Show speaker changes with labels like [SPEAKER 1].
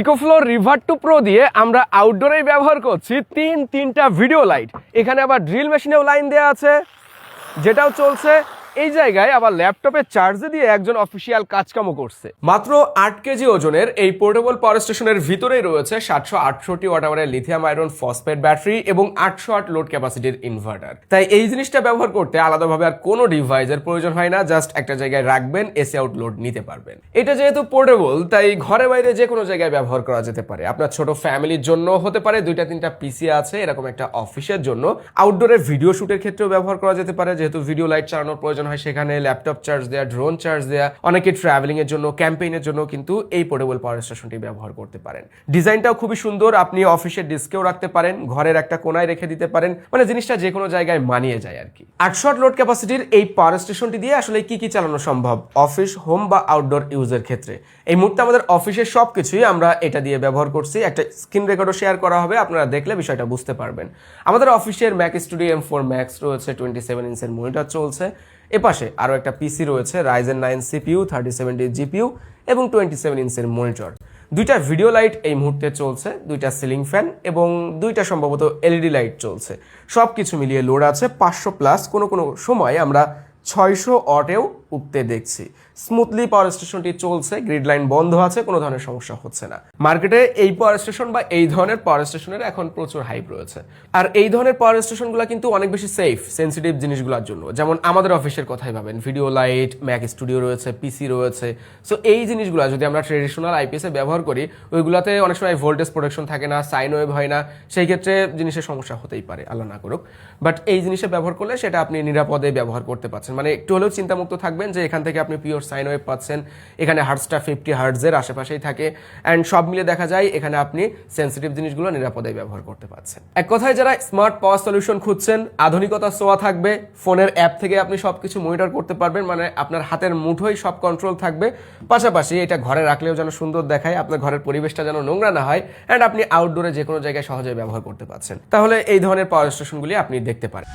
[SPEAKER 1] EcoFlow river two pro দিয়ে আমরা আউটডোরে ব্যবহার করছি তিনটা ভিডিও লাইট। এখানে আবার ড্রিল মেশিনেও লাইন দেওয়া আছে, যেটাও চলছে। এই জায়গায় আবার ল্যাপটপে চার্জে দিয়ে একজন অফিসিয়াল কাজকামও করছে। মাত্র 8 কেজি ওজনের এই পোর্টেবল পাওয়ার স্টেশনের ভিতরেই রয়েছে 768 ওয়াট আওয়ারের লিথিয়াম আয়রন ফসফেট ব্যাটারি এবং 800 ওয়াট লোড ক্যাপাসিটির ইনভার্টার। তাই এই জিনিসটা ব্যবহার করতে আলাদাভাবে আর কোনো ডিভাইসের প্রয়োজন হয় না, জাস্ট একটা জায়গায় রাখবেন, এসি আউট লোড নিতে পারবেন। এটা যেহেতু পোর্টেবল তাই ঘরে বাইরে যে কোনো জায়গায় ব্যবহার করা যেতে পারে। আপনার ছোট ফ্যামিলির জন্য হতে পারে, 2-3টা পিসি আছে, এরকম একটা অফিসের জন্য, আউটডোরে ভিডিও শুটের ক্ষেত্রেও ব্যবহার করা যেতে পারে, যেহেতু ভিডিও লাইট চালানোর প্রয়োজন হয় সেখানে, ল্যাপটপ চার্জ দেয়া, ড্রোন চার্জ দেয়া, অনেকে ট্রাভেলিং এর জন্য, ক্যাম্পেইনের জন্য কিন্তু এই পোর্টেবল পাওয়ার স্টেশনটি ব্যবহার করতে পারেন। ডিজাইনটাও খুবই সুন্দর, আপনি অফিসের ডিস্কেও রাখতে পারেন, ঘরের একটা কোনায় রেখে দিতে পারেন, মানে জিনিসটা যে কোনো জায়গায় মানিয়ে যায় আর কি। 800 ওয়াট লোড ক্যাপাসিটির এই পাওয়ার স্টেশনটি দিয়ে আসলে কি কি চালানো সম্ভব অফিস, হোম বা আউটডোর ইউজের ক্ষেত্রে। এই মুহূর্তে আমাদের অফিসের সবকিছুই আমরা এটা দিয়ে ব্যবহার করছি। একটা স্ক্রিন রেকর্ডও শেয়ার করা হবে, আপনারা দেখলে বিষয়টা বুঝতে পারবেন। আমাদের অফিসের ম্যাক স্টুডিও M4 Max রয়েছে, 27 ইঞ্চের মনিটর চলছে। এপাশে আরও একটা পিসি রয়েছে, Ryzen 9 CPU, 3070 GPU এবং 27 ইঞ্চের মনিটর। 2টা ভিডিও লাইট এই মুহূর্তে চলছে, 2টা সিলিং ফ্যান এবং 2টা সম্ভবত এলইডি লাইট চলছে। সব কিছু মিলিয়ে লোড আছে 500+, কোনো কোনো সময় আমরা 600 ওয়াটেও উঠতে দেখছি। স্মুথলি পাওয়ার স্টেশনটি চলছে, গ্রিড লাইন বন্ধ আছে, কোনো ধরনের সমস্যা হচ্ছে না। মার্কেটে এই পাওয়ার স্টেশন বা এই ধরনের পাওয়ার স্টেশনের এখন প্রচুর হাইপ রয়েছে। আর এই ধরনের পাওয়ার স্টেশনগুলো কিন্তু অনেক বেশি সেফ, সেন্সিটিভ জিনিসগুলোর জন্য। যেমন আমাদের অফিসের কথাই ভাবেন, ভিডিও লাইট, ম্যাক স্টুডিও রয়েছে, পিসি রয়েছে। সো এই জিনিসগুলো যদি আমরা ট্রেডিশনাল আইপিএসে ব্যবহার করি, ওইগুলোতে অনেক সময় ভোল্টেজ প্রোটেকশন থাকে না, সাইন ওয়েভ হয় না, সেই ক্ষেত্রে জিনিসের সমস্যা হতেই পারে, আল্লাহ না করুক। বাট এই জিনিসে ব্যবহার করলে সেটা আপনি নিরাপদে ব্যবহার করতে পারছেন, মানে একটু হলেও চিন্তামুক্ত থাকবেন যে এখান থেকে আপনি পিওর সাইন ওয়েভ পাচ্ছেন। এখানে হার্টসটা 50 হার্টজের আশেপাশেই থাকে, অ্যান্ড সব মিলে দেখা যায় এখানে আপনি সেন্সিটিভ জিনিসগুলো নিরাপদে ব্যবহার করতে পারছেন। এক কথায় যারা স্মার্ট পাওয়ার সলিউশন খুঁজছেন, আধুনিকতার ছোঁয়া থাকবে, ফোনের অ্যাপ থেকে আপনি সবকিছু মনিটর করতে পারবেন, মানে আপনার হাতের মুঠোয় সব কন্ট্রোল থাকবে। পাশাপাশি এটা ঘরে রাখলেও যেন সুন্দর দেখায়, আপনার ঘরের পরিবেশটা যেন নোংরা না হয়, অ্যান্ড আপনি আউটডোরে যে কোনো জায়গায় সহজে ব্যবহার করতে পারছেন। তাহলে এই ধরনের পাওয়ার স্টেশনগুলি আপনি দেখতে পারেন।